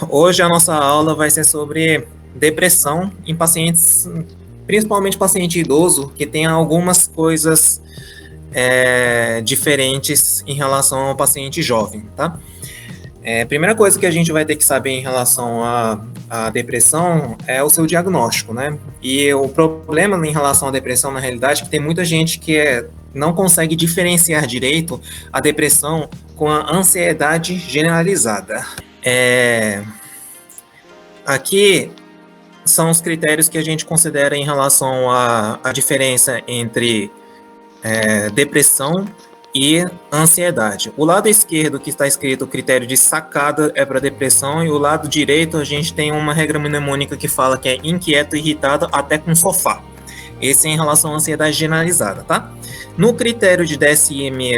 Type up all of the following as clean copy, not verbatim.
Hoje a nossa aula vai ser sobre depressão em pacientes, principalmente paciente idoso, que tem algumas coisas diferentes em relação ao paciente jovem, tá? Primeira coisa que a gente vai ter que saber em relação à depressão é o seu diagnóstico, né? E o problema em relação à depressão, na realidade, é que tem muita gente que não consegue diferenciar direito a depressão com a ansiedade generalizada. Aqui são os critérios que a gente considera em relação à diferença entre depressão e ansiedade. O lado esquerdo, que está escrito o critério de sacada, é para depressão, e o lado direito a gente tem uma regra mnemônica que fala que é inquieto, irritado, até com sofá. Esse é em relação à ansiedade generalizada, tá? No critério de DSM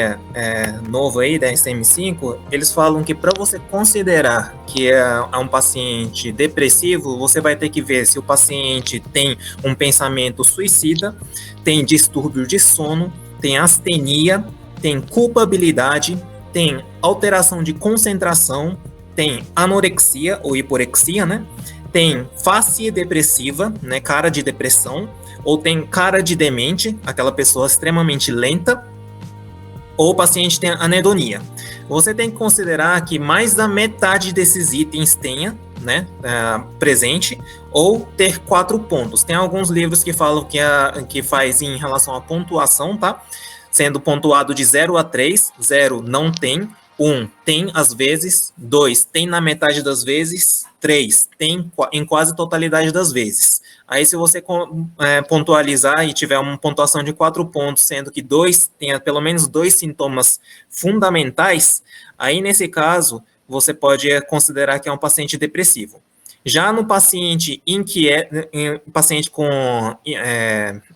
novo aí, DSM-5, eles falam que para você considerar que é um paciente depressivo, você vai ter que ver se o paciente tem um pensamento suicida, tem distúrbio de sono, tem astenia, tem culpabilidade, tem alteração de concentração, tem anorexia ou hiporexia, né? Tem face depressiva, né, cara de depressão, ou tem cara de demente, aquela pessoa extremamente lenta, ou o paciente tem anedonia. Você tem que considerar que mais da metade desses itens tenha, né, presente, ou ter 4 pontos. Tem alguns livros que falam que faz em relação à pontuação, tá? Sendo pontuado de 0 a 3, 0 não tem, 1 tem às vezes, 2 tem na metade das vezes, 3 tem em quase totalidade das vezes. Aí, se você pontualizar e tiver uma pontuação de 4 pontos, sendo que tenha pelo menos 2 sintomas fundamentais, aí, nesse caso, você pode considerar que é um paciente depressivo. Já no paciente paciente com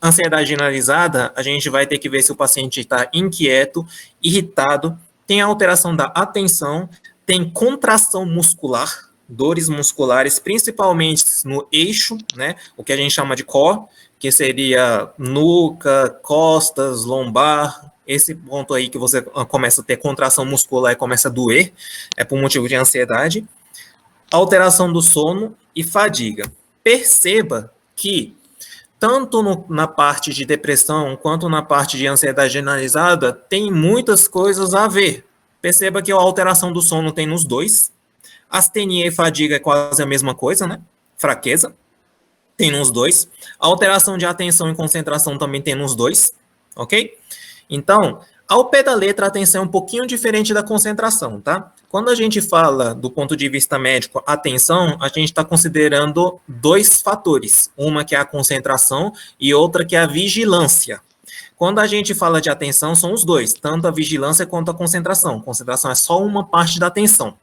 ansiedade generalizada, a gente vai ter que ver se o paciente está inquieto, irritado, tem alteração da atenção, tem contração muscular, dores musculares, principalmente no eixo, né, o que a gente chama de core, que seria nuca, costas, lombar, esse ponto aí que você começa a ter contração muscular e começa a doer, é por motivo de ansiedade, alteração do sono e fadiga. Perceba que tanto na parte de depressão quanto na parte de ansiedade generalizada tem muitas coisas a ver. Perceba que a alteração do sono tem nos dois. Astenia e fadiga é quase a mesma coisa, né? Fraqueza. Tem nos dois. A alteração de atenção e concentração também tem nos dois. Ok? Então, ao pé da letra, a atenção é um pouquinho diferente da concentração, tá? Quando a gente fala do ponto de vista médico, atenção, a gente está considerando 2 fatores. Uma que é a concentração e outra que é a vigilância. Quando a gente fala de atenção, são os dois, tanto a vigilância quanto a concentração. Concentração é só uma parte da atenção.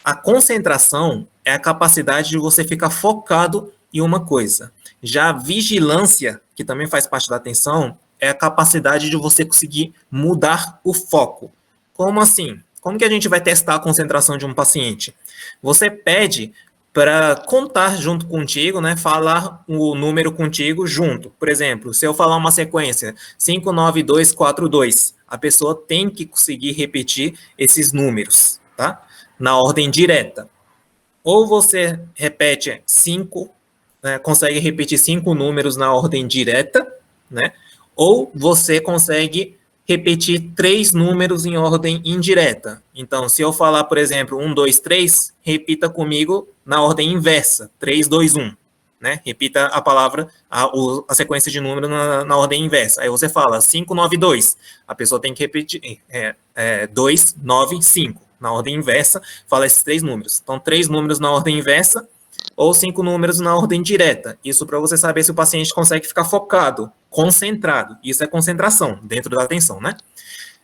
A concentração é a capacidade de você ficar focado em uma coisa. Já a vigilância, que também faz parte da atenção, é a capacidade de você conseguir mudar o foco. Como assim? Como que a gente vai testar a concentração de um paciente? Você pede para contar junto contigo, né, falar o número contigo junto. Por exemplo, se eu falar uma sequência 59242, a pessoa tem que conseguir repetir esses números, tá? Na ordem direta. Ou você repete 5, né, consegue repetir 5 números na ordem direta, né? Ou você consegue repetir 3 números em ordem indireta. Então, se eu falar, por exemplo, 1, 2, 3, repita comigo na ordem inversa, 3, 2, 1. Né? Repita a palavra, a sequência de números na ordem inversa. Aí você fala 5, 9, 2. A pessoa tem que repetir 2, 9, 5. Na ordem inversa, fala esses 3 números. Então, 3 números na ordem inversa ou 5 números na ordem direta. Isso para você saber se o paciente consegue ficar focado, concentrado. Isso é concentração, dentro da atenção, né?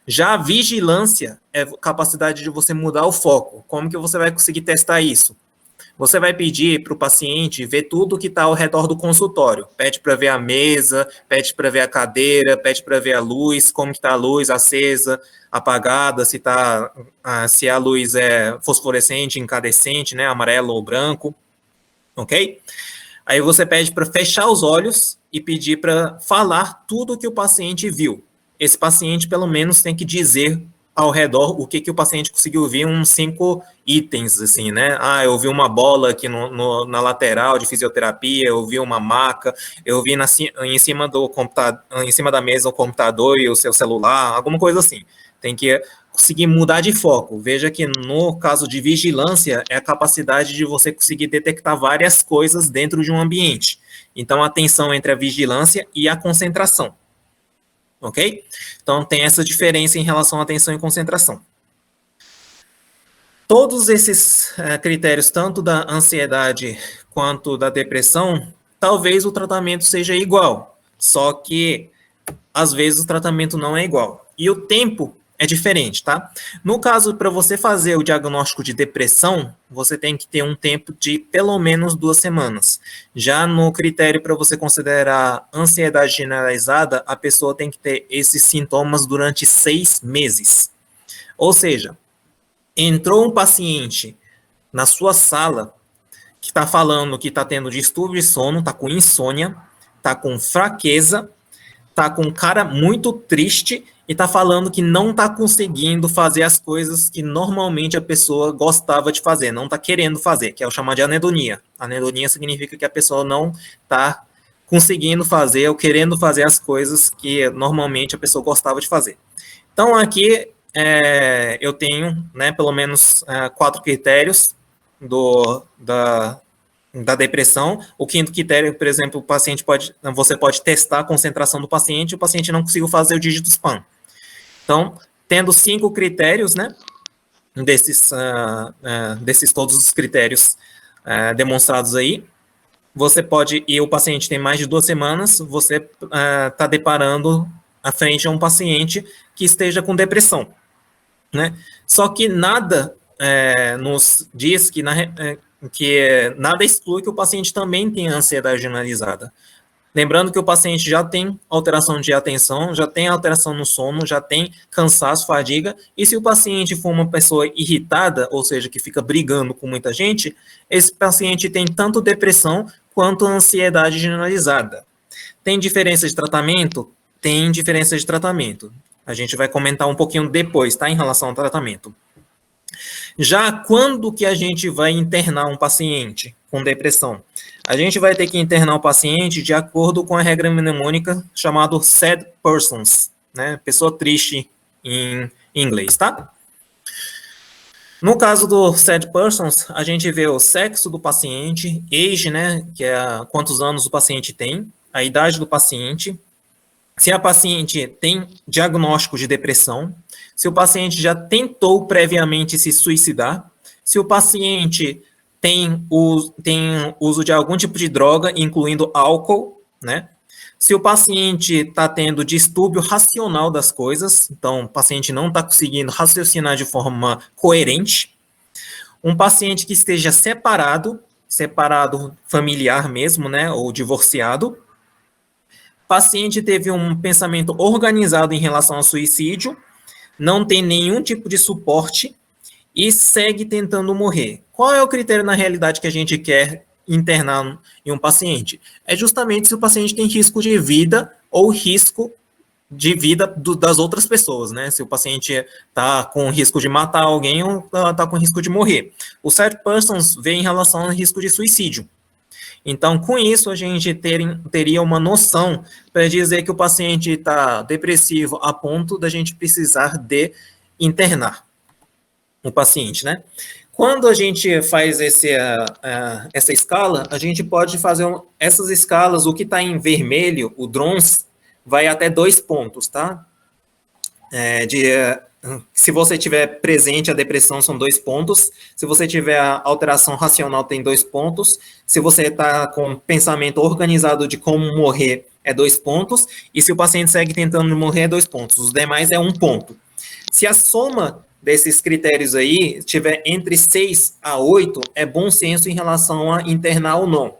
Já a vigilância é a capacidade de você mudar o foco. Como que você vai conseguir testar isso? Você vai pedir para o paciente ver tudo que está ao redor do consultório. Pede para ver a mesa, pede para ver a cadeira, pede para ver a luz, como que está a luz acesa, apagada, se a luz é fosforescente, incandescente, né, amarelo ou branco, ok? Aí você pede para fechar os olhos e pedir para falar tudo que o paciente viu. Esse paciente, pelo menos, tem que dizer ao redor o que o paciente conseguiu ver, uns 5 itens, assim, né? Ah, eu vi uma bola aqui na lateral de fisioterapia, eu vi uma maca, eu vi em cima do computador, em cima da mesa o computador e o seu celular, alguma coisa assim. Tem que conseguir mudar de foco. Veja que no caso de vigilância, é a capacidade de você conseguir detectar várias coisas dentro de um ambiente. Então, a tensão entre a vigilância e a concentração. Ok? Então, tem essa diferença em relação à atenção e concentração. Todos esses critérios, tanto da ansiedade quanto da depressão, talvez o tratamento seja igual, só que às vezes o tratamento não é igual. E o tempo é diferente, tá? No caso, para você fazer o diagnóstico de depressão, você tem que ter um tempo de pelo menos 2 semanas. Já no critério para você considerar ansiedade generalizada, a pessoa tem que ter esses sintomas durante 6 meses. Ou seja, entrou um paciente na sua sala que está falando que está tendo distúrbio de sono, está com insônia, está com fraqueza, tá com um cara muito triste e tá falando que não tá conseguindo fazer as coisas que normalmente a pessoa gostava de fazer, não tá querendo fazer, que é o chamado de anedonia. Anedonia significa que a pessoa não tá conseguindo fazer ou querendo fazer as coisas que normalmente a pessoa gostava de fazer. Então, aqui eu tenho, né, pelo menos 4 critérios da depressão. O quinto critério, por exemplo, você pode testar a concentração do paciente e o paciente não conseguiu fazer o dígito SPAN. Então, tendo 5 critérios, né, desses todos os critérios demonstrados aí, você pode, e o paciente tem mais de 2 semanas, você está deparando à frente a um paciente que esteja com depressão, né? Só que nada nos diz que nada exclui que o paciente também tenha ansiedade generalizada. Lembrando que o paciente já tem alteração de atenção, já tem alteração no sono, já tem cansaço, fadiga, e se o paciente for uma pessoa irritada, ou seja, que fica brigando com muita gente, esse paciente tem tanto depressão quanto ansiedade generalizada. Tem diferença de tratamento? Tem diferença de tratamento. A gente vai comentar um pouquinho depois, tá, em relação ao tratamento. Já quando que a gente vai internar um paciente com depressão? A gente vai ter que internar o paciente de acordo com a regra mnemônica chamada sad persons, né? Pessoa triste em inglês, tá? No caso do sad persons, a gente vê o sexo do paciente, age, né, que é quantos anos o paciente tem, a idade do paciente, se a paciente tem diagnóstico de depressão, se o paciente já tentou previamente se suicidar, se o paciente tem uso de algum tipo de droga, incluindo álcool, né? Se o paciente está tendo distúrbio racional das coisas, então o paciente não está conseguindo raciocinar de forma coerente. Um paciente que esteja separado familiar mesmo, né, ou divorciado. Paciente teve um pensamento organizado em relação ao suicídio, não tem nenhum tipo de suporte e segue tentando morrer. Qual é o critério na realidade que a gente quer internar em um paciente? É justamente se o paciente tem risco de vida ou risco de vida das outras pessoas, né? Se o paciente está com risco de matar alguém ou está com risco de morrer. O sad persons vê em relação ao risco de suicídio. Então, com isso, a gente teria uma noção para dizer que o paciente está depressivo a ponto da gente precisar de internar o paciente, né? Quando a gente faz essa escala, a gente pode fazer essas escalas, o que está em vermelho, o DRONS, vai até 2 pontos, tá? Se você tiver presente a depressão, são 2 pontos. Se você tiver a alteração racional, tem 2 pontos. Se você está com pensamento organizado de como morrer, é 2 pontos. E se o paciente segue tentando morrer, é 2 pontos. Os demais é 1 ponto. Se a soma desses critérios aí estiver entre 6 a 8, é bom senso em relação a internar ou não.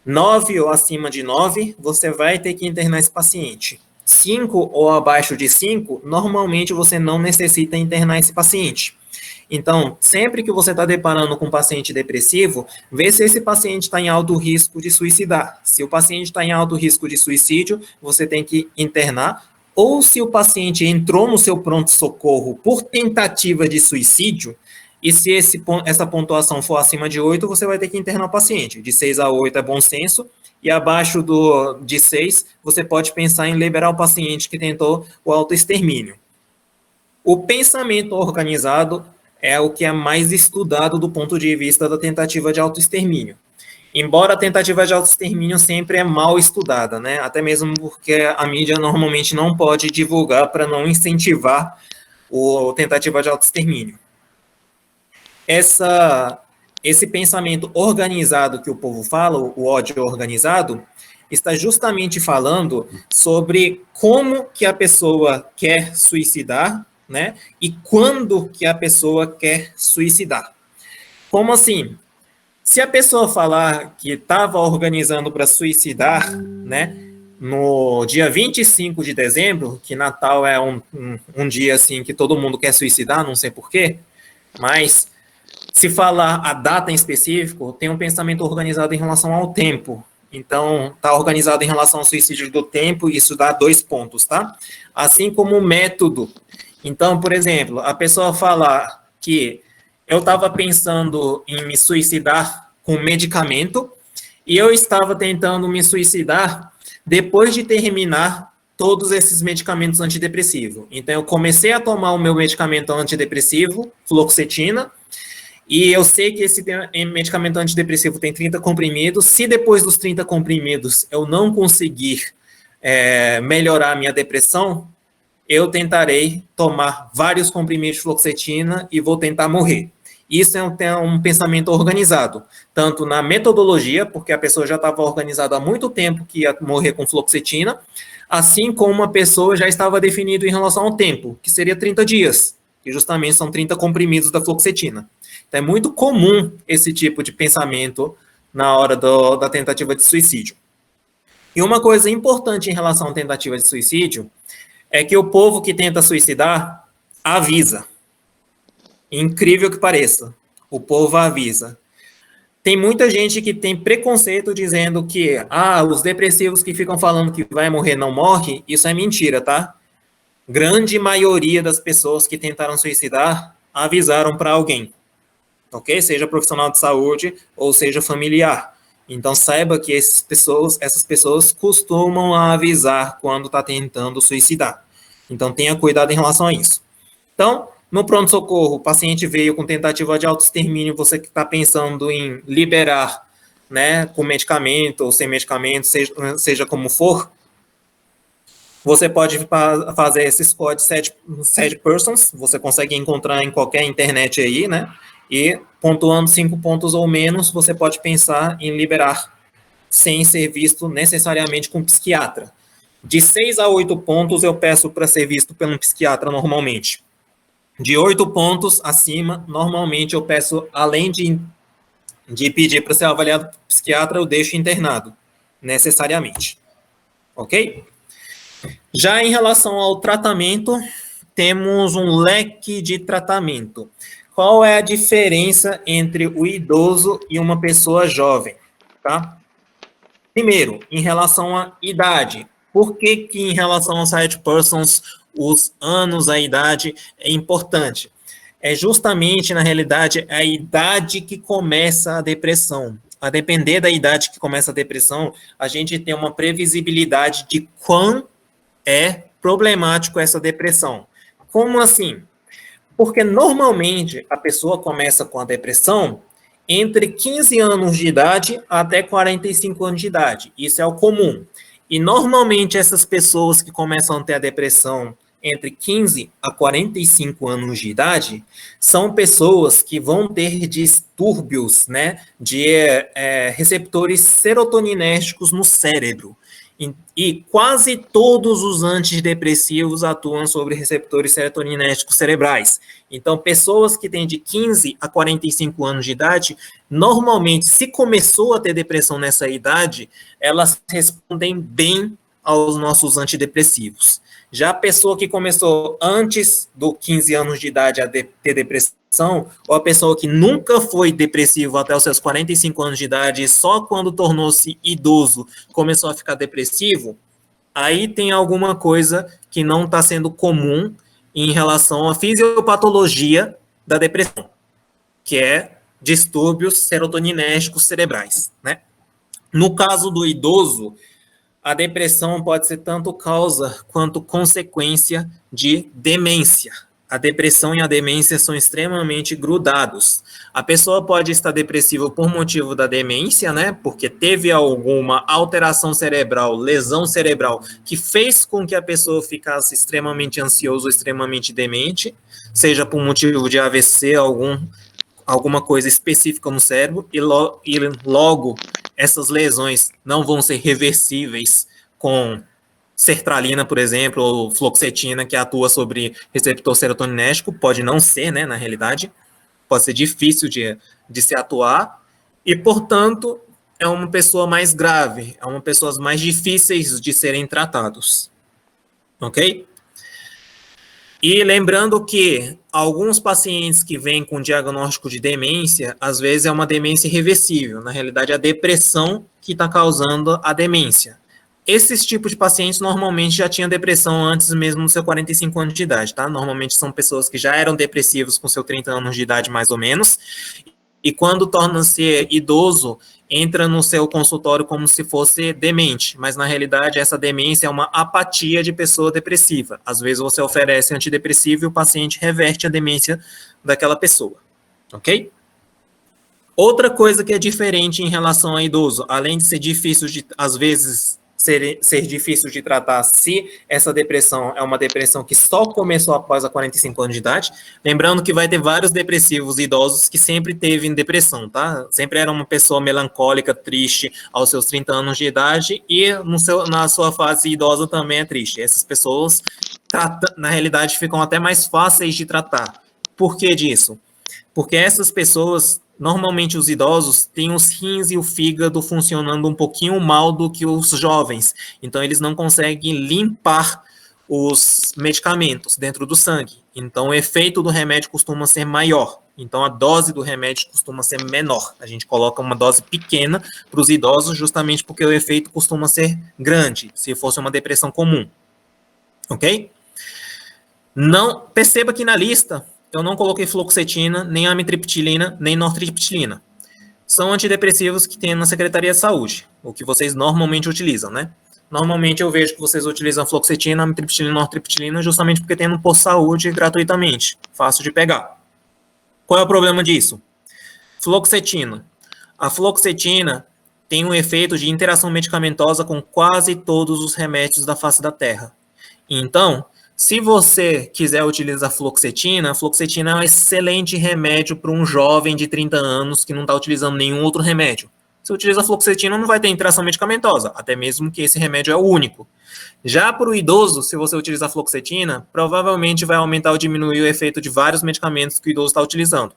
9 ou acima de 9, você vai ter que internar esse paciente. 5 ou abaixo de 5, normalmente você não necessita internar esse paciente. Então, sempre que você está deparando com um paciente depressivo, vê se esse paciente está em alto risco de suicidar. Se o paciente está em alto risco de suicídio, você tem que internar ou se o paciente entrou no seu pronto-socorro por tentativa de suicídio, e se essa pontuação for acima de 8, você vai ter que internar o paciente. De 6 a 8 é bom senso, e abaixo de 6, você pode pensar em liberar o paciente que tentou o autoextermínio. O pensamento organizado é o que é mais estudado do ponto de vista da tentativa de autoextermínio. Embora a tentativa de autoextermínio sempre é mal estudada, né? Até mesmo porque a mídia normalmente não pode divulgar para não incentivar a tentativa de autoextermínio. Esse pensamento organizado que o povo fala, o ódio organizado, está justamente falando sobre como que a pessoa quer suicidar, né? E quando que a pessoa quer suicidar. Como assim? Se a pessoa falar que estava organizando para suicidar, né, no dia 25 de dezembro, que Natal é um dia assim que todo mundo quer suicidar, não sei porquê, mas se falar a data em específico, tem um pensamento organizado em relação ao tempo. Então, está organizado em relação ao suicídio do tempo, isso dá 2 pontos, tá? Assim como o método. Então, por exemplo, a pessoa falar que eu estava pensando em me suicidar com medicamento e eu estava tentando me suicidar depois de terminar todos esses medicamentos antidepressivos. Então, eu comecei a tomar o meu medicamento antidepressivo, fluoxetina, e eu sei que esse medicamento antidepressivo tem 30 comprimidos. Se depois dos 30 comprimidos eu não conseguir melhorar a minha depressão, eu tentarei tomar vários comprimidos de fluoxetina e vou tentar morrer. Isso é um pensamento organizado, tanto na metodologia, porque a pessoa já estava organizada há muito tempo que ia morrer com fluoxetina, assim como a pessoa já estava definido em relação ao tempo, que seria 30 dias, que justamente são 30 comprimidos da fluoxetina. Então, é muito comum esse tipo de pensamento na hora da tentativa de suicídio. E uma coisa importante em relação à tentativa de suicídio é que o povo que tenta suicidar avisa. Incrível que pareça, o povo avisa. Tem muita gente que tem preconceito dizendo que os depressivos que ficam falando que vai morrer não morre, isso é mentira, tá? Grande maioria das pessoas que tentaram suicidar avisaram para alguém, ok? Seja profissional de saúde ou seja familiar. Então saiba que essas pessoas costumam avisar quando está tentando suicidar. Então tenha cuidado em relação a isso. Então, no pronto-socorro, o paciente veio com tentativa de autoextermínio, você que está pensando em liberar, né, com medicamento ou sem medicamento, seja como for, você pode fazer esse score de 7 persons, você consegue encontrar em qualquer internet aí, né, e pontuando 5 pontos ou menos, você pode pensar em liberar sem ser visto necessariamente com um psiquiatra. De 6 a 8 pontos eu peço para ser visto por um psiquiatra normalmente. De 8 pontos acima, normalmente eu peço, além de pedir para ser avaliado por psiquiatra, eu deixo internado, necessariamente. Ok? Já em relação ao tratamento, temos um leque de tratamento. Qual é a diferença entre o idoso e uma pessoa jovem? Tá? Primeiro, em relação à idade. Por que em relação aos side persons, os anos, a idade é importante? É justamente, na realidade, a idade que começa a depressão. A depender da idade que começa a depressão, a gente tem uma previsibilidade de quão é problemático essa depressão. Como assim? Porque normalmente a pessoa começa com a depressão entre 15 anos de idade até 45 anos de idade. Isso é o comum. E normalmente essas pessoas que começam a ter a depressão entre 15 a 45 anos de idade são pessoas que vão ter distúrbios, né, de receptores serotoninérgicos no cérebro. E quase todos os antidepressivos atuam sobre receptores serotoninérgicos cerebrais. Então, pessoas que têm de 15 a 45 anos de idade, normalmente, se começou a ter depressão nessa idade, elas respondem bem aos nossos antidepressivos. Já a pessoa que começou antes dos 15 anos de idade a ter depressão, ou a pessoa que nunca foi depressivo até os seus 45 anos de idade, e só quando tornou-se idoso começou a ficar depressivo, Aí tem alguma coisa que não está sendo comum em relação à fisiopatologia da depressão, que é distúrbios serotoninérgicos cerebrais, né? No caso do idoso, a depressão pode ser tanto causa quanto consequência de demência. A depressão e a demência são extremamente grudados. A pessoa pode estar depressiva por motivo da demência, né? Porque teve alguma alteração cerebral, lesão cerebral, que fez com que a pessoa ficasse extremamente ansiosa ou extremamente demente, seja por motivo de AVC, alguma coisa específica no cérebro, e logo essas lesões não vão ser reversíveis com sertralina, por exemplo, ou fluoxetina, que atua sobre receptor serotoninérgico, pode não ser, né, na realidade, pode ser difícil de se atuar, e, portanto, é uma pessoa mais grave, é uma pessoa mais difíceis de serem tratados, ok? E lembrando que alguns pacientes que vêm com diagnóstico de demência, às vezes é uma demência irreversível. Na realidade, é a depressão que está causando a demência. Esses tipos de pacientes normalmente já tinham depressão antes mesmo dos seus 45 anos de idade, tá? Normalmente são pessoas que já eram depressivos com seus 30 anos de idade, mais ou menos, e quando torna-se idoso, entra no seu consultório como se fosse demente, mas na realidade essa demência é uma apatia de pessoa depressiva. Às vezes você oferece antidepressivo e o paciente reverte a demência daquela pessoa, ok? Outra coisa que é diferente em relação a idoso, além de ser difícil de, às vezes, ser difícil de tratar se essa depressão é uma depressão que só começou após a 45 anos de idade, lembrando que vai ter vários depressivos idosos que sempre teve depressão, tá? Sempre era uma pessoa melancólica, triste aos seus 30 anos de idade e na sua fase idosa também é triste. Essas pessoas, na realidade, ficam até mais fáceis de tratar. Por que disso? Porque essas pessoas, normalmente os idosos, têm os rins e o fígado funcionando um pouquinho mal do que os jovens. Então, eles não conseguem limpar os medicamentos dentro do sangue. Então, o efeito do remédio costuma ser maior. Então, a dose do remédio costuma ser menor. A gente coloca uma dose pequena para os idosos, justamente porque o efeito costuma ser grande, se fosse uma depressão comum. Ok? Não, perceba que na lista eu não coloquei fluoxetina, nem amitriptilina, nem nortriptilina. São antidepressivos que tem na Secretaria de Saúde, o que vocês normalmente utilizam, né? Normalmente eu vejo que vocês utilizam fluoxetina, amitriptilina e nortriptilina justamente porque tem no posto de saúde gratuitamente, fácil de pegar. Qual é o problema disso? Fluoxetina. A fluoxetina tem um efeito de interação medicamentosa com quase todos os remédios da face da Terra. Então, se você quiser utilizar fluoxetina, a fluoxetina é um excelente remédio para um jovem de 30 anos que não está utilizando nenhum outro remédio. Se utiliza fluoxetina, não vai ter interação medicamentosa, até mesmo que esse remédio é o único. Já para o idoso, se você utilizar fluoxetina, provavelmente vai aumentar ou diminuir o efeito de vários medicamentos que o idoso está utilizando.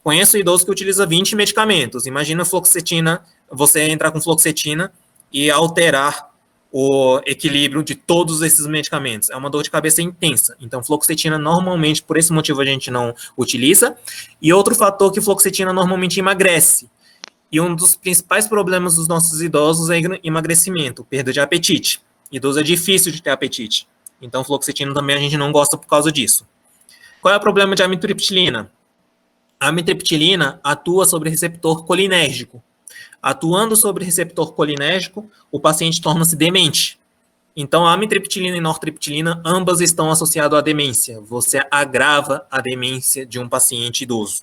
Conheço idoso que utiliza 20 medicamentos. Imagina fluoxetina, você entrar com fluoxetina e alterar o equilíbrio de todos esses medicamentos. É uma dor de cabeça intensa. Então, fluoxetina, normalmente, por esse motivo, a gente não utiliza. E outro fator que fluoxetina normalmente emagrece. E um dos principais problemas dos nossos idosos é emagrecimento, perda de apetite. Idoso é difícil de ter apetite. Então, fluoxetina também a gente não gosta por causa disso. Qual é o problema de amitriptilina? A amitriptilina atua sobre receptor colinérgico. Atuando sobre receptor colinérgico, o paciente torna-se demente. Então, a amitriptilina e nortriptilina, ambas estão associadas à demência. Você agrava a demência de um paciente idoso.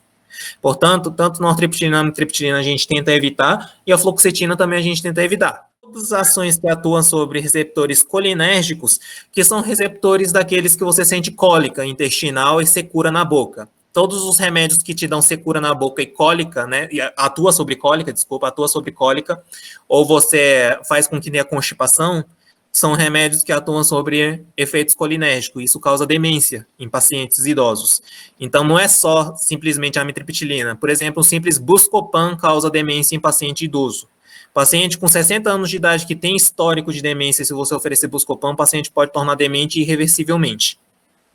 Portanto, tanto nortriptilina e amitriptilina a gente tenta evitar, e a fluoxetina também a gente tenta evitar. Todas as ações que atuam sobre receptores colinérgicos, que são receptores daqueles que você sente cólica intestinal e secura na boca. Todos os remédios que te dão secura na boca e cólica, né, e atua sobre cólica, ou você faz com que tenha constipação, são remédios que atuam sobre efeitos colinérgicos. Isso causa demência em pacientes idosos. Então, não é só simplesmente a amitriptilina. Por exemplo, o simples Buscopan causa demência em paciente idoso. Paciente com 60 anos de idade que tem histórico de demência, se você oferecer Buscopan, o paciente pode tornar demente irreversivelmente.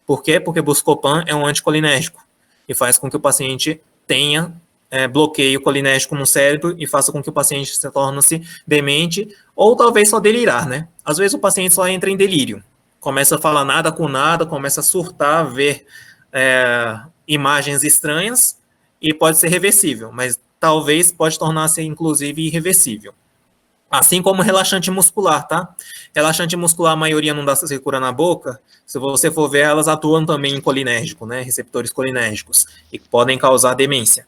Por quê? Porque Buscopan é um anticolinérgico e faz com que o paciente tenha bloqueio colinérgico no cérebro e faça com que o paciente se torne-se demente, ou talvez só delirar, né? Às vezes o paciente só entra em delírio, começa a falar nada com nada, começa a surtar, ver imagens estranhas, e pode ser reversível, mas talvez pode tornar-se, inclusive, irreversível. Assim como relaxante muscular, tá? Relaxante muscular, a maioria não dá secura na boca. Se você for ver, elas atuam também em colinérgico, né? Receptores colinérgicos, e podem causar demência.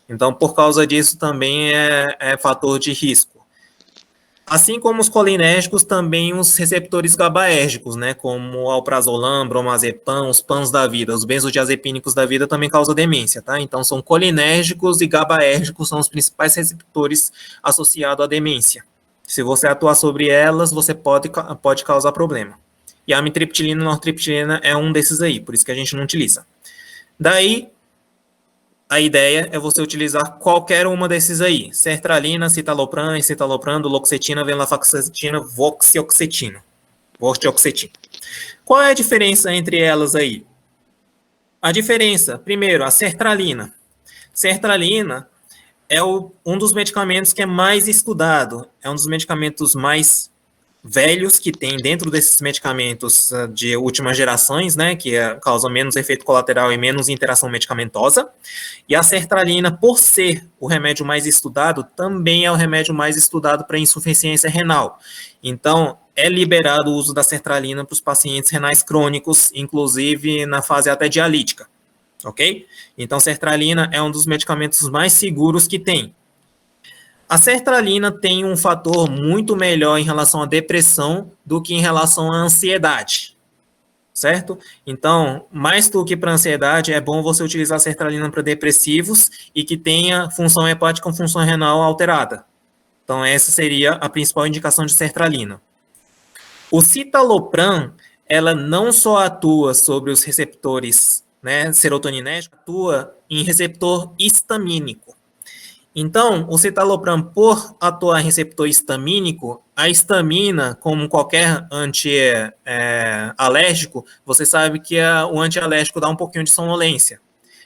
Então, por causa disso, também é fator de risco. Assim como os colinérgicos, também os receptores GABAérgicos, né? Como alprazolam, bromazepam, os PANs da vida, os benzodiazepínicos da vida também causam demência, tá? Então, são colinérgicos e GABAérgicos são os principais receptores associados à demência. Se você atuar sobre elas, você pode causar problema. E a amitriptilina e nortriptilina é um desses aí, por isso que a gente não utiliza. Daí, a ideia é você utilizar qualquer uma desses aí. Sertralina, citalopram, escitalopram, duloxetina, venlafaxetina, voxioxetina. Qual é a diferença entre elas aí? A diferença, primeiro, a sertralina. Sertralina é um dos medicamentos que é mais estudado, é um dos medicamentos mais velhos que tem dentro desses medicamentos de últimas gerações, né, que causam menos efeito colateral e menos interação medicamentosa. E a sertralina, por ser o remédio mais estudado, também é o remédio mais estudado para insuficiência renal. Então, é liberado o uso da sertralina para os pacientes renais crônicos, inclusive na fase até dialítica. Ok? Então, sertralina é um dos medicamentos mais seguros que tem. A sertralina tem um fator muito melhor em relação à depressão do que em relação à ansiedade, certo? Então, mais do que para ansiedade, é bom você utilizar a sertralina para depressivos e que tenha função hepática com função renal alterada. Então, essa seria a principal indicação de sertralina. O citalopram, ela não só atua sobre os receptores, né, serotoninérgicos, atua em receptor histamínico. Então, o citalopram, por atuar em receptor histamínico, a histamina, como qualquer anti-alérgico, você sabe que o anti-alérgico dá um pouquinho de sonolência.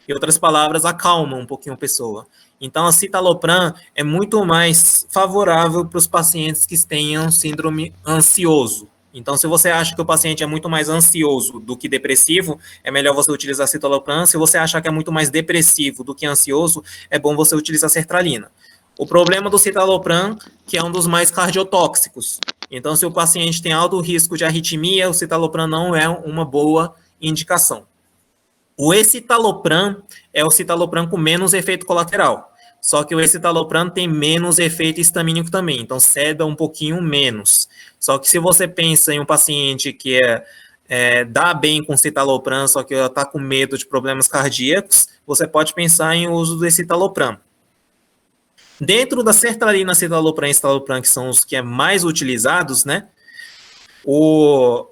Em outras palavras, acalma um pouquinho a pessoa. Então, a citalopram é muito mais favorável para os pacientes que tenham síndrome ansioso. Então, se você acha que o paciente é muito mais ansioso do que depressivo, é melhor você utilizar citalopram. Se você achar que é muito mais depressivo do que ansioso, é bom você utilizar sertralina. O problema do citalopram, que é um dos mais cardiotóxicos. Então, se o paciente tem alto risco de arritmia, o citalopram não é uma boa indicação. O escitalopram é o citalopram com menos efeito colateral. Só que o escitalopram tem menos efeito histamínico também, então ceda um pouquinho menos. Só que se você pensa em um paciente que dá bem com citalopram, só que está com medo de problemas cardíacos, você pode pensar em uso do escitalopram. Dentro da sertralina, citalopram e escitalopram, que são os que é mais utilizados, né? O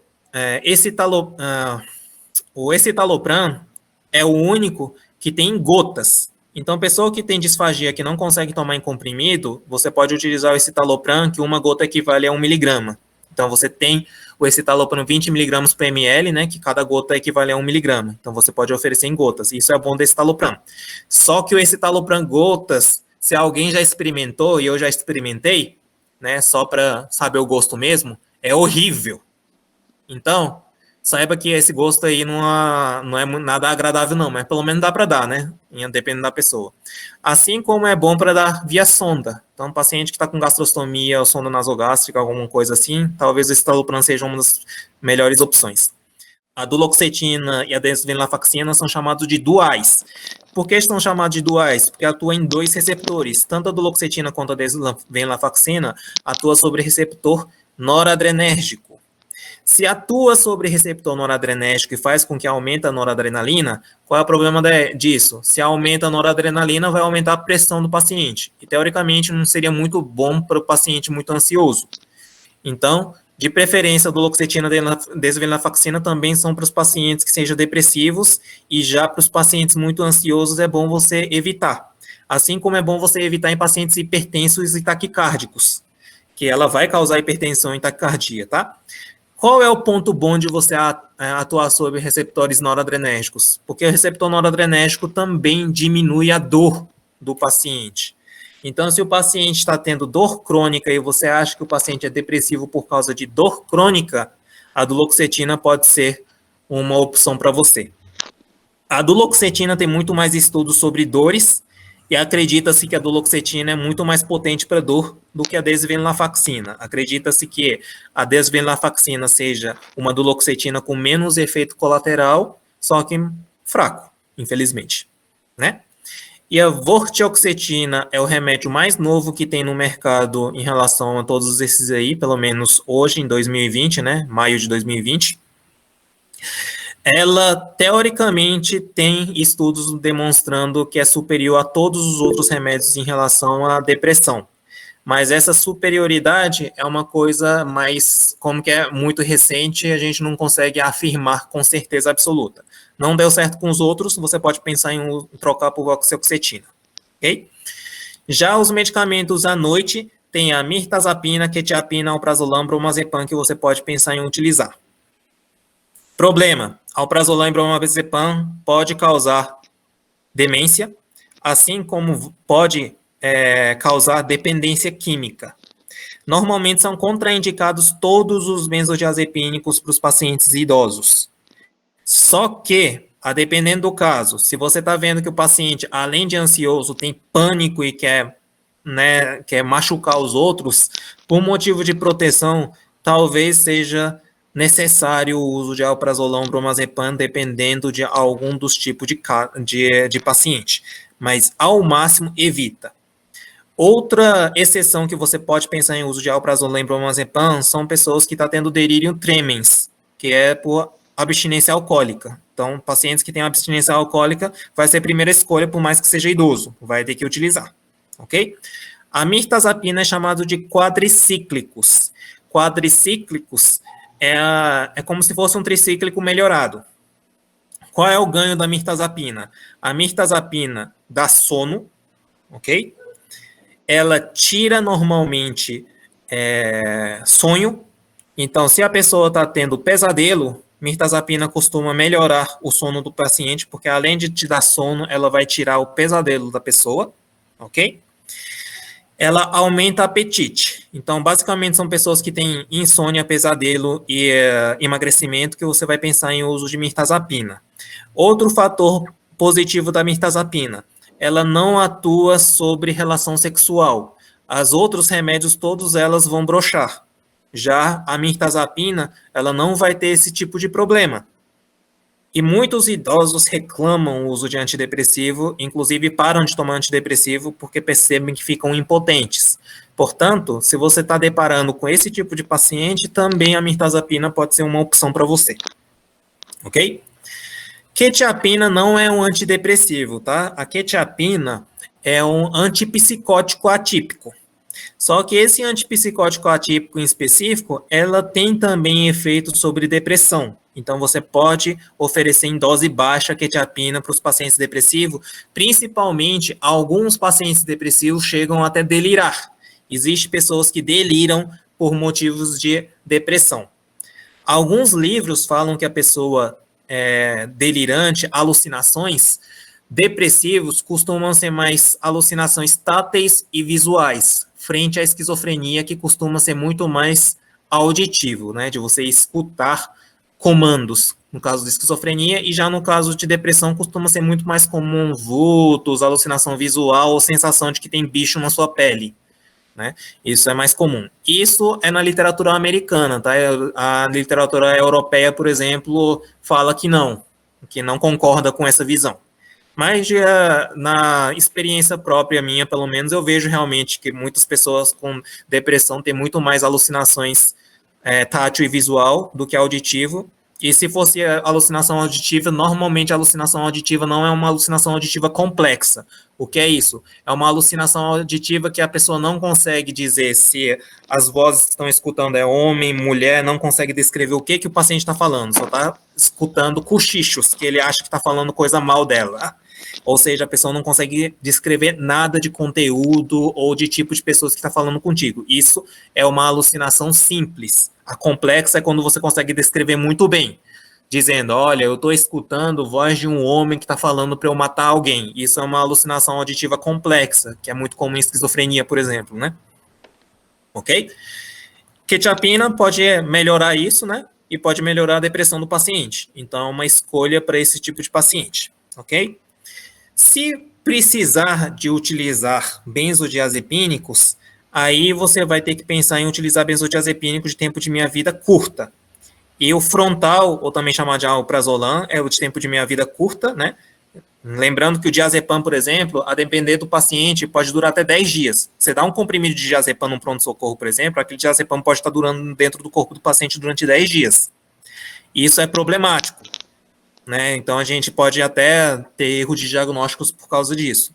escitalopram é o único que tem gotas. Então, pessoa que tem disfagia que não consegue tomar em comprimido, você pode utilizar o escitalopram, que uma gota equivale a 1 miligrama. Então, você tem o escitalopram 20 miligramas por ml, né, que cada gota equivale a 1 miligrama. Então, você pode oferecer em gotas. Isso é bom do escitalopram. Só que o escitalopram gotas, se alguém já experimentou, e eu já experimentei, né, só para saber o gosto mesmo, é horrível. Então, saiba que esse gosto aí não é nada agradável não, mas pelo menos dá para dar, né? Dependendo da pessoa. Assim como é bom para dar via sonda. Então, paciente que está com gastrostomia ou sonda nasogástrica, alguma coisa assim, talvez o escitalopram seja uma das melhores opções. A duloxetina e a desvenlafaxina são chamados de duais. Por que são chamados de duais? Porque atuam em dois receptores. Tanto a duloxetina quanto a desvenlafaxina atuam sobre receptor noradrenérgico. Se atua sobre receptor noradrenérgico e faz com que aumente a noradrenalina, qual é o problema disso? Se aumenta a noradrenalina, vai aumentar a pressão do paciente. E, teoricamente, não seria muito bom para o paciente muito ansioso. Então, de preferência, a duloxetina e desvenlafaxina também são para os pacientes que sejam depressivos, e já para os pacientes muito ansiosos é bom você evitar. Assim como é bom você evitar em pacientes hipertensos e taquicárdicos, que ela vai causar hipertensão e taquicardia, tá? Qual é o ponto bom de você atuar sobre receptores noradrenérgicos? Porque o receptor noradrenérgico também diminui a dor do paciente. Então, se o paciente está tendo dor crônica e você acha que o paciente é depressivo por causa de dor crônica, a duloxetina pode ser uma opção para você. A duloxetina tem muito mais estudos sobre dores e acredita-se que a duloxetina é muito mais potente para dor do que a desvenlafaxina. Acredita-se que a desvenlafaxina seja uma duloxetina com menos efeito colateral, só que fraco, infelizmente, né? E a vortioxetina é o remédio mais novo que tem no mercado em relação a todos esses aí, pelo menos hoje, em 2020, né? Maio de 2020. Ela, teoricamente, tem estudos demonstrando que é superior a todos os outros remédios em relação à depressão. Mas essa superioridade é uma coisa mais, como que é muito recente, a gente não consegue afirmar com certeza absoluta. Não deu certo com os outros, você pode pensar em trocar por oxaloxetina, ok? Já os medicamentos à noite, tem a mirtazapina, quetiapina, alprazolam, bromazepam, que você pode pensar em utilizar. Problema, alprazolam e bromazepam pode causar demência, assim como pode causar dependência química. Normalmente são contraindicados todos os benzodiazepínicos para os pacientes idosos. Só que, a dependendo do caso, se você está vendo que o paciente, além de ansioso, tem pânico e quer machucar os outros, por motivo de proteção, talvez seja necessário o uso de alprazolam, bromazepam, dependendo de algum dos tipos de paciente. Mas, ao máximo, evita. Outra exceção que você pode pensar em uso de alprazolam e bromazepam são pessoas que estão tendo delírio tremens, que é por abstinência alcoólica. Então, pacientes que têm abstinência alcoólica vai ser a primeira escolha, por mais que seja idoso, vai ter que utilizar, ok? A mirtazapina é chamado de quadricíclicos. Quadricíclicos é como se fosse um tricíclico melhorado. Qual é o ganho da mirtazapina? A mirtazapina dá sono, ok? Ela tira normalmente sonho. Então, se a pessoa está tendo pesadelo, mirtazapina costuma melhorar o sono do paciente, porque além de te dar sono, ela vai tirar o pesadelo da pessoa, ok? Ela aumenta apetite. Então, basicamente, são pessoas que têm insônia, pesadelo e emagrecimento que você vai pensar em uso de mirtazapina. Outro fator positivo da mirtazapina, ela não atua sobre relação sexual. As outros remédios, todos elas vão broxar. Já a mirtazapina, ela não vai ter esse tipo de problema. E muitos idosos reclamam o uso de antidepressivo, inclusive param de tomar antidepressivo porque percebem que ficam impotentes. Portanto, se você está deparando com esse tipo de paciente, também a mirtazapina pode ser uma opção para você. Ok? Quetiapina não é um antidepressivo, tá? A quetiapina é um antipsicótico atípico. Só que esse antipsicótico atípico em específico, ela tem também efeito sobre depressão. Então, você pode oferecer em dose baixa quetiapina para os pacientes depressivos, principalmente alguns pacientes depressivos chegam até delirar. Existem pessoas que deliram por motivos de depressão. Alguns livros falam que a pessoa delirante, alucinações, depressivos costumam ser mais alucinações táteis e visuais, frente à esquizofrenia, que costuma ser muito mais auditivo, né, de você escutar comandos, no caso de esquizofrenia, e já no caso de depressão costuma ser muito mais comum vultos, alucinação visual ou sensação de que tem bicho na sua pele, né? Isso é mais comum. Isso é na literatura americana, tá? A literatura europeia, por exemplo, fala que não concorda com essa visão. Mas na experiência própria minha, pelo menos, eu vejo realmente que muitas pessoas com depressão têm muito mais alucinações tátil e visual do que auditivo. E se fosse alucinação auditiva, normalmente a alucinação auditiva não é uma alucinação auditiva complexa. O que é isso? É uma alucinação auditiva que a pessoa não consegue dizer se as vozes que estão escutando é homem, mulher, não consegue descrever o que o paciente está falando, só está escutando cochichos, que ele acha que está falando coisa mal dela. Ou seja, a pessoa não consegue descrever nada de conteúdo ou de tipo de pessoas que está falando contigo. Isso é uma alucinação simples. A complexa é quando você consegue descrever muito bem. dizendo, olha, eu estou escutando voz de um homem que está falando para eu matar alguém. Isso é uma alucinação auditiva complexa, que é muito comum em esquizofrenia, por exemplo, né? Ok? Quetiapina pode melhorar isso, né? E pode melhorar a depressão do paciente. Então, é uma escolha para esse tipo de paciente, ok? Se precisar de utilizar benzodiazepínicos, aí você vai ter que pensar em utilizar benzodiazepínicos de tempo de meia-vida curta. E o frontal, ou também chamado de alprazolam, é o de tempo de meia-vida curta, né? Lembrando que o diazepam, por exemplo, a depender do paciente, pode durar até 10 dias. Você dá um comprimido de diazepam num pronto-socorro, por exemplo, aquele diazepam pode estar durando dentro do corpo do paciente durante 10 dias. E isso é problemático, né? Então, a gente pode até ter erro de diagnósticos por causa disso.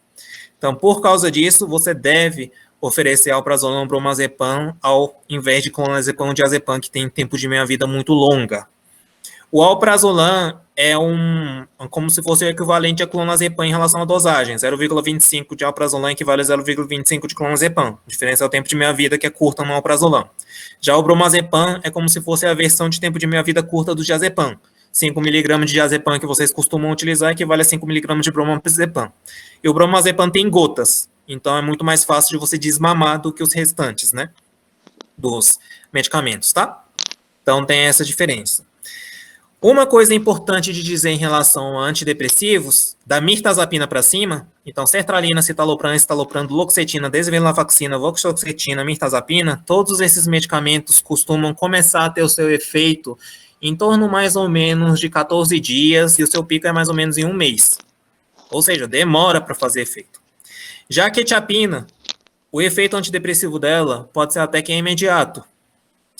Então, por causa disso, você deve oferecer alprazolam, bromazepam, ao invés de clonazepam ou diazepam, que tem tempo de meia-vida muito longa. O alprazolam é como se fosse o equivalente a clonazepam em relação à dosagem. 0,25 de alprazolam equivale a 0,25 de clonazepam. A diferença é o tempo de meia-vida, que é curta no alprazolam. Já o bromazepam é como se fosse a versão de tempo de meia-vida curta do diazepam. 5 mg de diazepam que vocês costumam utilizar equivale a 5 mg de bromazepam. E o bromazepam tem gotas, então é muito mais fácil de você desmamar do que os restantes, né? Dos medicamentos, tá? Então tem essa diferença. Uma coisa importante de dizer em relação a antidepressivos, da mirtazapina para cima, então sertralina, citalopram, escitalopram, duloxetina, desvenlafaxina, voxoxetina, mirtazapina, todos esses medicamentos costumam começar a ter o seu efeito em torno mais ou menos de 14 dias e o seu pico é mais ou menos em um mês. Ou seja, demora para fazer efeito. Já a quetiapina, o efeito antidepressivo dela pode ser até que imediato,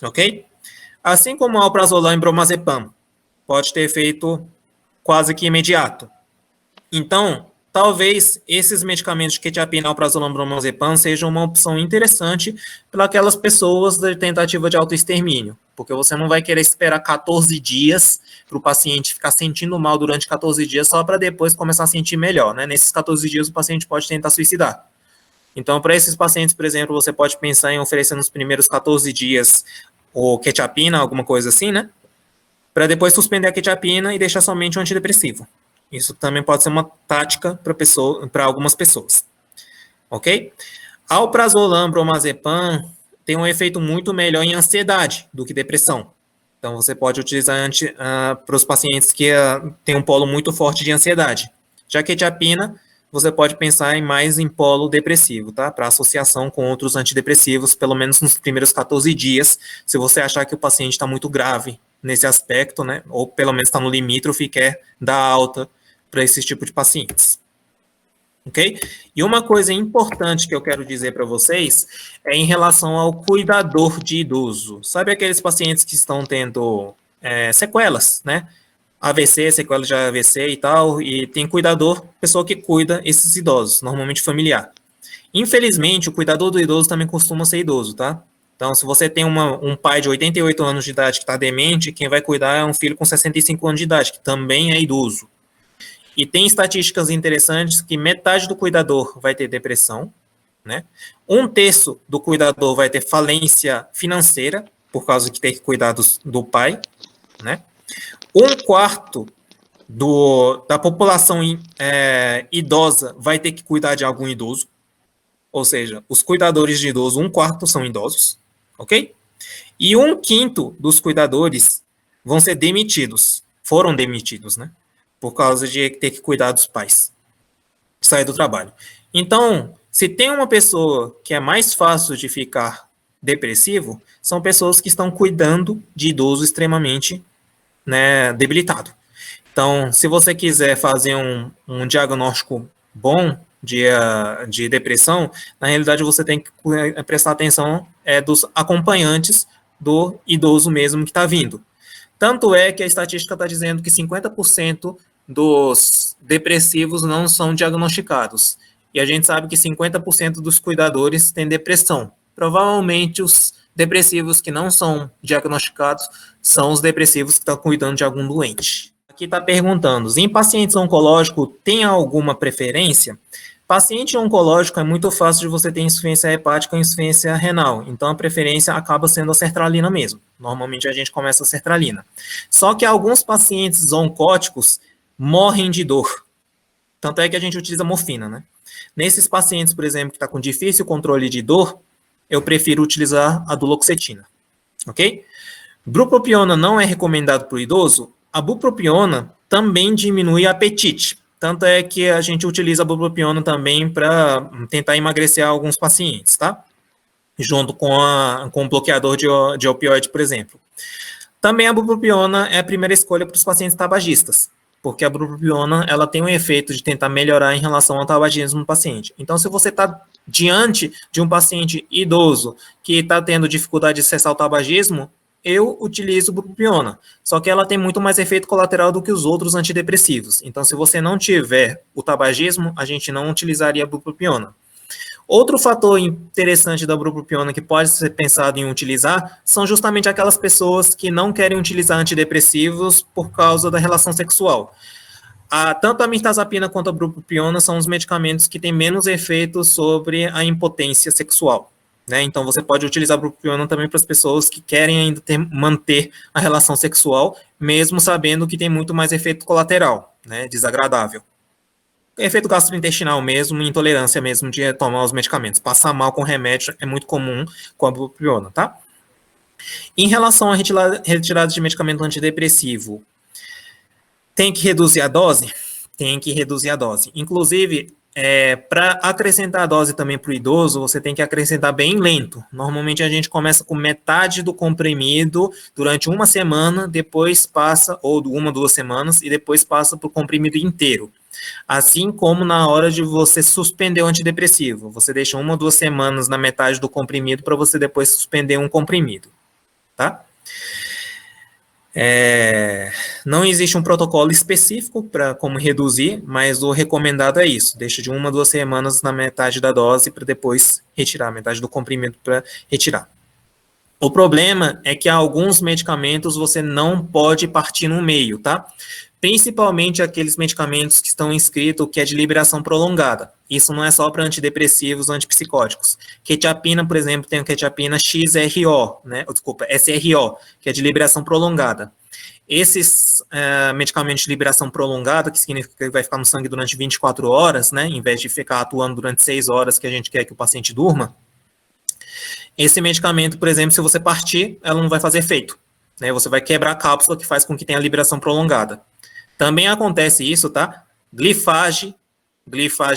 ok? Assim como o alprazolam e bromazepam, pode ter efeito quase que imediato. Então, talvez esses medicamentos de quetiapina, alprazolam, bromazepam sejam uma opção interessante para aquelas pessoas da tentativa de autoextermínio, porque você não vai querer esperar 14 dias para o paciente ficar sentindo mal durante 14 dias só para depois começar a sentir melhor, né? Nesses 14 dias o paciente pode tentar suicidar. Então, para esses pacientes, por exemplo, você pode pensar em oferecer nos primeiros 14 dias o quetiapina, alguma coisa assim, né? Para depois suspender a quetiapina e deixar somente o antidepressivo. Isso também pode ser uma tática para algumas pessoas. Ok? Alprazolam, bromazepam tem um efeito muito melhor em ansiedade do que depressão. Então, você pode utilizar para os pacientes que têm um polo muito forte de ansiedade. Já a quetiapina, você pode pensar mais em polo depressivo, tá? Para associação com outros antidepressivos, pelo menos nos primeiros 14 dias, se você achar que o paciente está muito grave nesse aspecto, né? Ou pelo menos está no limítrofe e quer dar alta para esse tipo de pacientes. Ok? E uma coisa importante que eu quero dizer para vocês é em relação ao cuidador de idoso. Sabe aqueles pacientes que estão tendo sequelas, né? AVC, sequelas de AVC e tal, e tem cuidador, pessoa que cuida esses idosos, normalmente familiar. Infelizmente, o cuidador do idoso também costuma ser idoso, tá? Então, se você tem um pai de 88 anos de idade que está demente, quem vai cuidar é um filho com 65 anos de idade, que também é idoso. E tem estatísticas interessantes que metade do cuidador vai ter depressão, né? 1/3 do cuidador vai ter falência financeira, por causa de ter que cuidar do pai, né? 1/4 da população idosa vai ter que cuidar de algum idoso, ou seja, os cuidadores de idoso, 1/4 são idosos, ok? E 1/5 dos cuidadores vão ser demitidos, foram demitidos, né? Por causa de ter que cuidar dos pais, sair do trabalho. Então, se tem uma pessoa que é mais fácil de ficar depressivo, são pessoas que estão cuidando de idoso extremamente, né, debilitado. Então, se você quiser fazer um diagnóstico bom de depressão, na realidade você tem que prestar atenção dos acompanhantes do idoso mesmo que está vindo. Tanto é que a estatística está dizendo que 50% dos depressivos não são diagnosticados. E a gente sabe que 50% dos cuidadores têm depressão. Provavelmente os depressivos que não são diagnosticados são os depressivos que estão cuidando de algum doente. Aqui está perguntando, em pacientes oncológicos, tem alguma preferência? Paciente oncológico é muito fácil de você ter insuficiência hepática ou insuficiência renal, então a preferência acaba sendo a sertralina mesmo. Normalmente a gente começa a sertralina. Só que alguns pacientes oncóticos morrem de dor. Tanto é que a gente utiliza morfina, né? Nesses pacientes, por exemplo, que está com difícil controle de dor, eu prefiro utilizar a duloxetina, ok? Bupropiona não é recomendado para o idoso. A bupropiona também diminui apetite. Tanto é que a gente utiliza a bupropiona também para tentar emagrecer alguns pacientes, tá? Junto com o bloqueador de opioide, por exemplo. Também a bupropiona é a primeira escolha para os pacientes tabagistas, porque a bupropiona ela tem um efeito de tentar melhorar em relação ao tabagismo no paciente. Então, se você está diante de um paciente idoso que está tendo dificuldade de cessar o tabagismo, eu utilizo bupropiona, só que ela tem muito mais efeito colateral do que os outros antidepressivos. Então, se você não tiver o tabagismo, a gente não utilizaria a bupropiona. Outro fator interessante da bupropiona que pode ser pensado em utilizar são justamente aquelas pessoas que não querem utilizar antidepressivos por causa da relação sexual. Tanto a mirtazapina quanto a bupropiona são os medicamentos que têm menos efeito sobre a impotência sexual. Né? Então, você pode utilizar a bupropiona também para as pessoas que querem ainda manter a relação sexual, mesmo sabendo que tem muito mais efeito colateral, né? Desagradável. Efeito gastrointestinal mesmo, intolerância mesmo de tomar os medicamentos. Passar mal com remédio é muito comum com a bupropiona, tá? Em relação à retirada de medicamento antidepressivo, tem que reduzir a dose? Tem que reduzir a dose. Inclusive, para acrescentar a dose também para o idoso, você tem que acrescentar bem lento. Normalmente a gente começa com metade do comprimido durante uma semana, depois passa, ou 1-2 semanas, e depois passa para o comprimido inteiro. Assim como na hora de você suspender o antidepressivo. Você deixa 1-2 semanas na metade do comprimido para você depois suspender um comprimido. Tá? Não existe um protocolo específico para como reduzir, mas o recomendado é isso. Deixa de 1-2 semanas na metade da dose para depois retirar, metade do comprimido para retirar. O problema é que alguns medicamentos você não pode partir no meio, tá? Principalmente aqueles medicamentos que estão inscritos que é de liberação prolongada. Isso não é só para antidepressivos ou antipsicóticos. Quetiapina, por exemplo, tem a quetiapina XRO, né? Desculpa, SRO, que é de liberação prolongada. Esses medicamentos de liberação prolongada, que significa que vai ficar no sangue durante 24 horas, né? Em vez de ficar atuando durante 6 horas que a gente quer que o paciente durma, esse medicamento, por exemplo, se você partir, ela não vai fazer efeito. Né? Você vai quebrar a cápsula que faz com que tenha a liberação prolongada. Também acontece isso, tá? Glifage,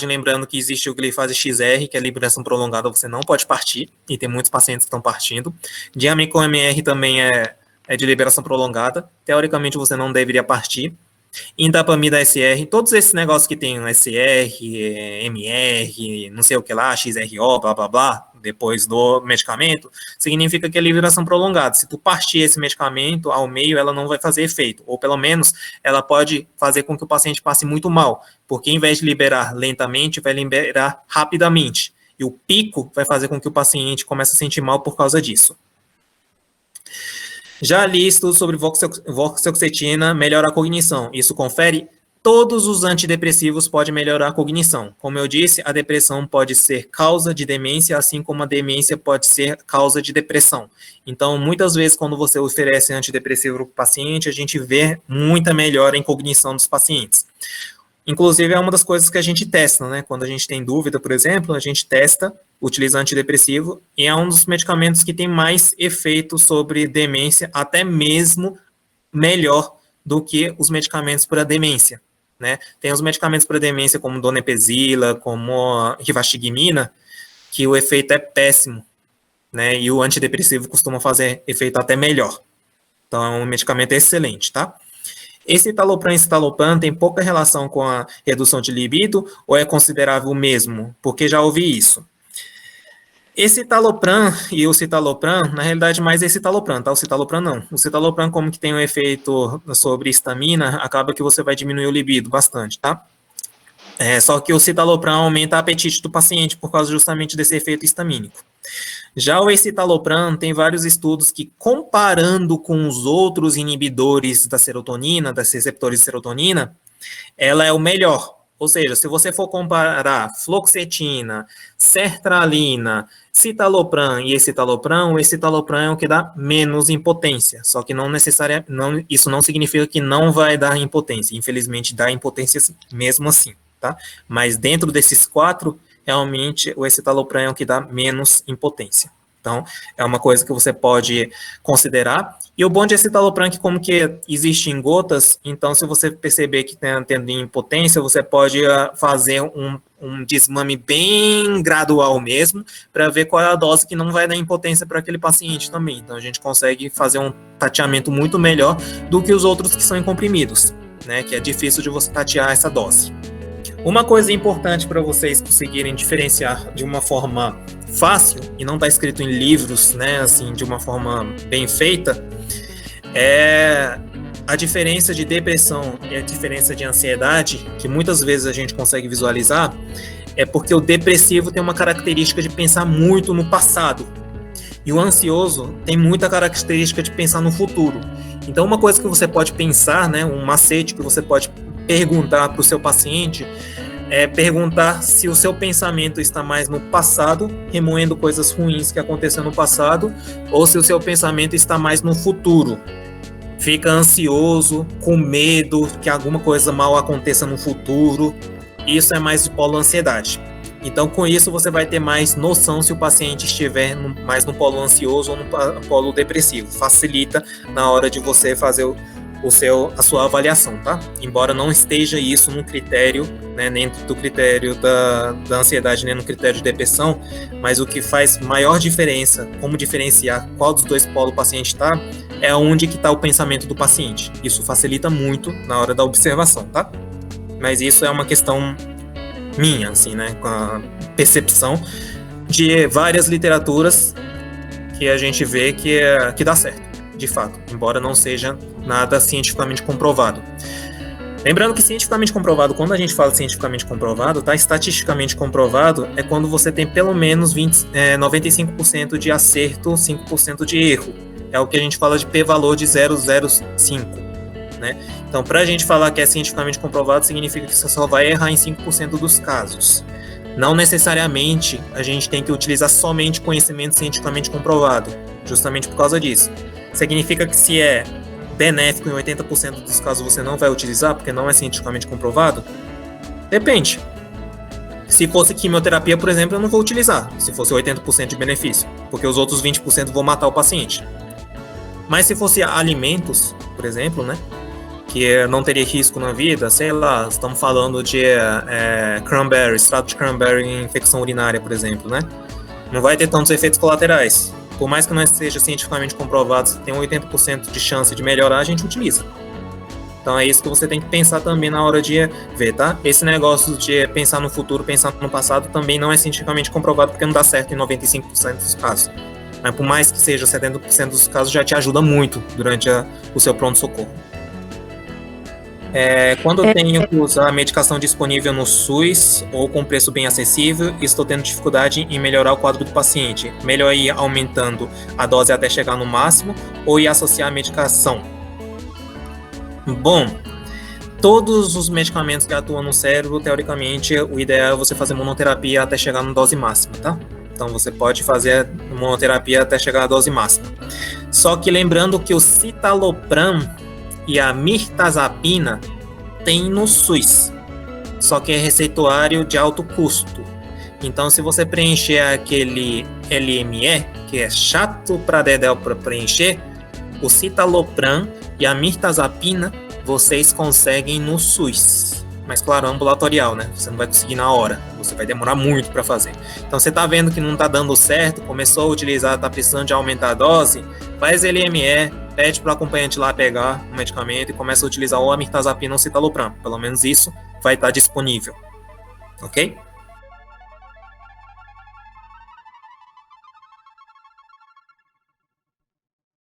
lembrando que existe o glifage XR, que é a liberação prolongada, você não pode partir, e tem muitos pacientes que estão partindo. Diamicon MR também é de liberação prolongada, teoricamente você não deveria partir. Indapamida SR, todos esses negócios que tem SR, MR, não sei o que lá, XRO, blá blá blá, depois do medicamento, significa que é liberação prolongada. Se tu partir esse medicamento ao meio, ela não vai fazer efeito, ou pelo menos ela pode fazer com que o paciente passe muito mal, porque em vez de liberar lentamente, vai liberar rapidamente, e o pico vai fazer com que o paciente comece a sentir mal por causa disso. Já li estudos sobre voxoxetina melhora a cognição. Isso confere? Todos os antidepressivos podem melhorar a cognição. Como eu disse, a depressão pode ser causa de demência, assim como a demência pode ser causa de depressão. Então, muitas vezes, quando você oferece antidepressivo para o paciente, a gente vê muita melhora em cognição dos pacientes. Inclusive, é uma das coisas que a gente testa, né? Quando a gente tem dúvida, por exemplo, a gente testa, utiliza antidepressivo, e é um dos medicamentos que tem mais efeito sobre demência, até mesmo melhor do que os medicamentos para demência, né? Tem os medicamentos para demência, como donepezila, como a rivastigmina, que o efeito é péssimo, né? E o antidepressivo costuma fazer efeito até melhor. Então, o medicamento é excelente, tá? Esse citalopram e citalopram tem pouca relação com a redução de libido ou é considerável mesmo? Porque já ouvi isso. Esse citalopram e o citalopram, na realidade, mais esse citalopram, tá? O citalopram não. O citalopram, como que tem um efeito sobre histamina, acaba que você vai diminuir o libido bastante, tá? Só que o citalopram aumenta o apetite do paciente por causa justamente desse efeito histamínico. Já o escitalopram tem vários estudos que, comparando com os outros inibidores da serotonina, das receptores de serotonina, ela é o melhor. Ou seja, se você for comparar fluoxetina, sertralina, citalopram e escitalopram, o escitalopram é o que dá menos impotência. Só que não necessariamente, isso não significa que não vai dar impotência. Infelizmente, dá impotência mesmo assim, tá? Mas dentro desses 4, realmente o escitalopram é o que dá menos impotência. Então, é uma coisa que você pode considerar. E o bom de escitalopram é que, como que existe em gotas, então, se você perceber que está tendo impotência, você pode fazer um desmame bem gradual mesmo, para ver qual é a dose que não vai dar impotência para aquele paciente também. Então, a gente consegue fazer um tateamento muito melhor do que os outros que são em comprimidos, né? Que é difícil de você tatear essa dose. Uma coisa importante para vocês conseguirem diferenciar de uma forma fácil, e não está escrito em livros, né, assim, de uma forma bem feita, é a diferença de depressão e a diferença de ansiedade, que muitas vezes a gente consegue visualizar, é porque o depressivo tem uma característica de pensar muito no passado, e o ansioso tem muita característica de pensar no futuro. Então, uma coisa que você pode pensar, né, um macete que você pode perguntar para o seu paciente, é perguntar se o seu pensamento está mais no passado, remoendo coisas ruins que aconteceram no passado, ou se o seu pensamento está mais no futuro. Fica ansioso, com medo que alguma coisa mal aconteça no futuro. Isso é mais de polo ansiedade. Então, com isso, você vai ter mais noção se o paciente estiver mais no polo ansioso ou no polo depressivo. Facilita na hora de você fazer a sua avaliação, tá? Embora não esteja isso no critério, né, nem do critério da ansiedade, nem no critério de depressão, mas o que faz maior diferença, como diferenciar qual dos dois polos o paciente está, é onde que está o pensamento do paciente. Isso facilita muito na hora da observação, tá? Mas isso é uma questão minha, assim, né, com a percepção de várias literaturas que a gente vê que dá certo, de fato, embora não seja nada cientificamente comprovado. Lembrando que cientificamente comprovado, quando a gente fala cientificamente comprovado, tá? Estatisticamente comprovado é quando você tem pelo menos 95% de acerto, 5% de erro. É o que a gente fala de p-valor de 0,05, né? Então, para a gente falar que é cientificamente comprovado, significa que você só vai errar em 5% dos casos. Não necessariamente a gente tem que utilizar somente conhecimento cientificamente comprovado, justamente por causa disso. Significa que se é benéfico em 80% dos casos você não vai utilizar, porque não é cientificamente comprovado? Depende. Se fosse quimioterapia, por exemplo, eu não vou utilizar, se fosse 80% de benefício, porque os outros 20% vão matar o paciente. Mas se fosse alimentos, por exemplo, né, que não teria risco na vida, sei lá, estamos falando de cranberry, extrato de cranberry em infecção urinária, por exemplo, né, não vai ter tantos efeitos colaterais. Por mais que não seja cientificamente comprovado, se tem 80% de chance de melhorar, a gente utiliza. Então é isso que você tem que pensar também na hora de ver, tá? Esse negócio de pensar no futuro, pensar no passado, também não é cientificamente comprovado, porque não dá certo em 95% dos casos. Mas por mais que seja 70% dos casos, já te ajuda muito durante o seu pronto-socorro. Quando eu tenho que usar a medicação disponível no SUS ou com preço bem acessível e estou tendo dificuldade em melhorar o quadro do paciente, melhor ir aumentando a dose até chegar no máximo ou ir associar a medicação? Bom, todos os medicamentos que atuam no cérebro, teoricamente, o ideal é você fazer monoterapia até chegar na dose máxima, tá? Então você pode fazer monoterapia até chegar à dose máxima. Só que lembrando que o citalopram e a mirtazapina tem no SUS, só que é receituário de alto custo. Então, se você preencher aquele LME, que é chato para dedéu para preencher, o citalopram e a mirtazapina vocês conseguem no SUS. Mas, claro, ambulatorial, né? Você não vai conseguir na hora, você vai demorar muito para fazer. Então, você está vendo que não está dando certo, começou a utilizar, está precisando de aumentar a dose, faz LME, pede para o acompanhante lá pegar o medicamento e começa a utilizar ou a mirtazapina ou o citalopram. Pelo menos isso vai estar disponível. Ok?